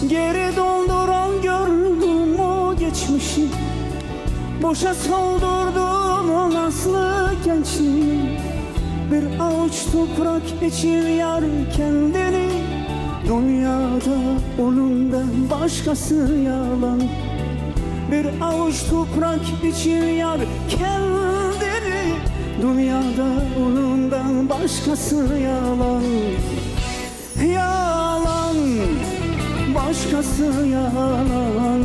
Geri dolduran gördüm o geçmişi, boşa soldurdum o nazlı gençliği. Bir avuç toprak için yar kendini, dünyada onundan başkası yalan. Bir avuç toprak için yar kendini, dünyada onundan başkası yalan. Yalan, başkası yalan.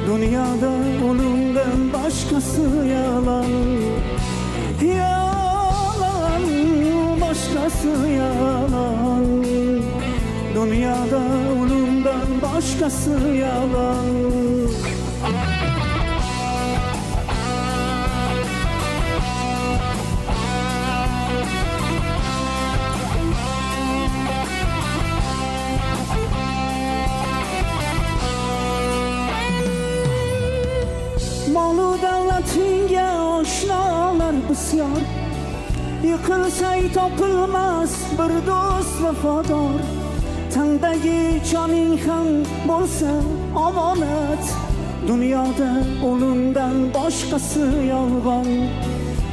Dünyada onundan başkası yalan. Yalan, başkası yalan. Dünyada onundan başkası yalan. Malı devletinge aşnalar bisyor, yıkılsa topilmaz bir dost vefadar. Tandagi joning ham bo'lsa omonat, dunyoda o'limdan boshqasi yolg'on.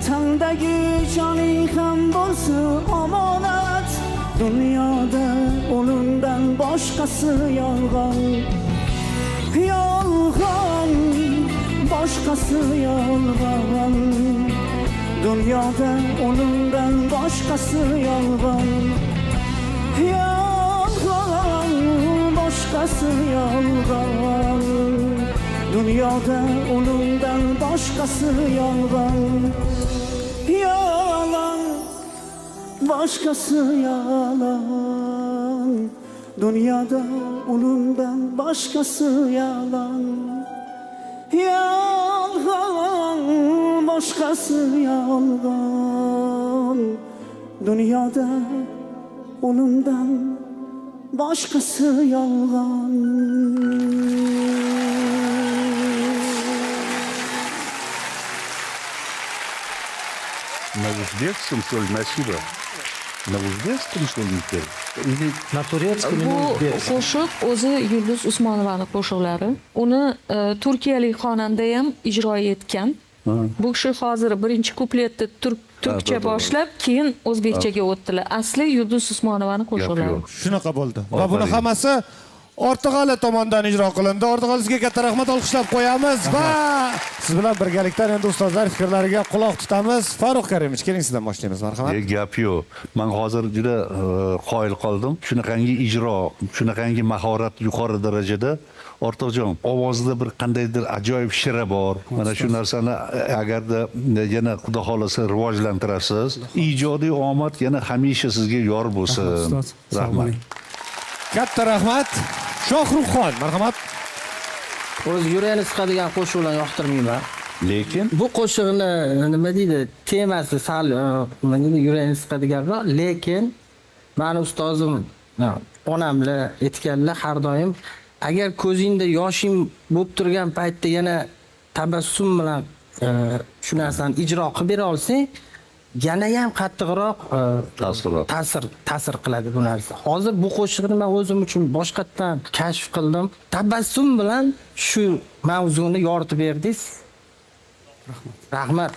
Tandagi joning ham bo'lsa omonat, dunyoda o'limdan boshqasi yolg'on. Yolg'on, başkası yalgan. Dünyada onundan başkası yalgan. Yalgan, başkası yalgan. Dünyada onundan başkası yalgan. Yalan, başkası yalan. Dünyada onundan başkası yalan. Yalan, başkası yalan. Dünyada onundan başkası yalan. На узбекском, что ли, насиба? На узбекском, что ли, теперь? Или На турецком или Bu на узбекском? qo'shiq o'zi Yulduz Usmonovani qo'shiqlari. Uni turkiyalik xonanda ham ijro etgan. Bu kishi hozir birinchi kupletni turkcha to'g'ri. boshlab, keyin o'zbekchaga o'tdilar. Asli Yulduz Usmonovani qo'shiqlari. yo'q. Shunaqa bo'ldi. Va buni Ofarin. hammasi Ortiqali tomonidan ijro qilindi. Ortiqali sizga katta rahmat olqishlab qo'yamiz va siz bilan birgalikda endi ustozlar fikrlariga quloq tutamiz. Farruh Karimov, keling sizdan boshlaymiz, marhamat. Gap yo'q. Men hozir juda qoyil qoldim. Shunaqangi ijro, shunaqangi mahorat yuqori darajada. Ortiqjon, ovozida bir qandaydir ajoyib shira bor. Mana shu narsani agarda yana Xudo xolasa rivojlantirasiz, ijodiy omad yana hamisha sizga yor bo'lsin. Rahmat. Katta rahmat. Shohruxxon, marhamat. O'zi yurakni siqadigan qo'shiqlarni yoqtirmayman. Lekin Bu qo'shiqni nima deydi, temasi sal nima deydi, yurakni siqadiganroq, lekin mani ustozim onamlar aytganlar har doim agar ko'zingda yoshing bo'lib turgan paytda yana tabassum bilan shu narsani ijro qilib bera olsang, yana ham qattiqroq ta'sir qiladi bu narsa. Hozir bu qo'shiqni men o'zim uchun boshqatdan kashf qildim. Tabassum bilan shu mavzuni yoritib berdingiz. Rahmat.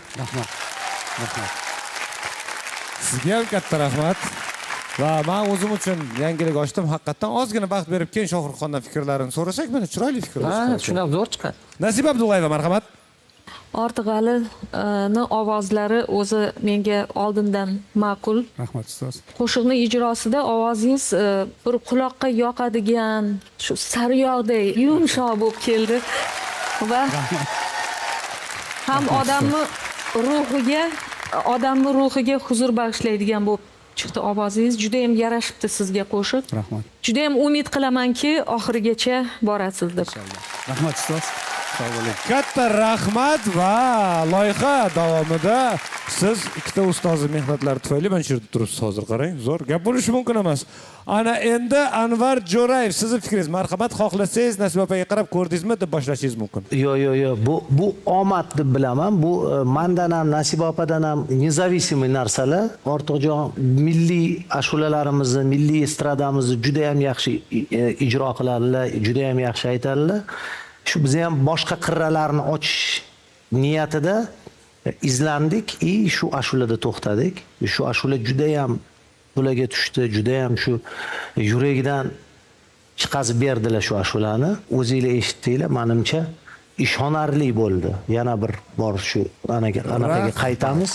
Sizga ham katta rahmat. Va men o'zim uchun yangilik ochdim. Haqiqatan ozgina vaqt berib keyin Shohruxxondan fikrlarini so'rasak, mana chiroyli fikrlar. Ha, shunaqa zo'r chiqadi. Nasiba Abdullayeva, marhamat. Ortiqalini ovozlari o'zi menga oldindan ma'qul. Rahmat ustoz. Qo'shiqni ijrosida ovozingiz bir quloqqa yoqadigan, shu sariyog'dek yumshoq bo'lib keldi va ham odamni ruhiga huzur bag'ishlaydigan bo'lib chiqdi ovozingiz. Juda ham yarashibdi sizga qo'shiq. Rahmat. Juda ham umid qilamanki, oxirigacha borasiz deb. Rahmat ustoz. Katta rahmat va loyiha davomida siz ikkita ustozni mehnatlari tufayli mana shu yerda turibsiz hozir qarang. Zo'r gap bo'lishi mumkin emas. Ana endi Anvar Jo'rayev sizni fikringiz. Marhamat, xohlasangiz Nasiba opaga qarab ko'rdingizmi deb boshlashingiz mumkin. Yo'q. Bu omad deb bilaman. Bu mendan ham Nasiba opadan ham независимый narsalar. Ortiqjon milliy ashulalarimizni, milliy estradamizni juda ham yaxshi ijro qiladilar, juda ham yaxshi aytadilar. Shu biz ham boshqa qirralarni ochish niyatida izlandik и shu ashulada to'xtadik. Shu ashula juda ham qo'laga tushdi, juda ham shu yuragidan chiqazib berdilar shu ashulani. O'zingizlar eshitdinglar, menimcha ishonarli bo'ldi. Yana bir bor shu anaqaga qaytamiz.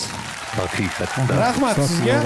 Haqiqatdan. Rahmat sizga.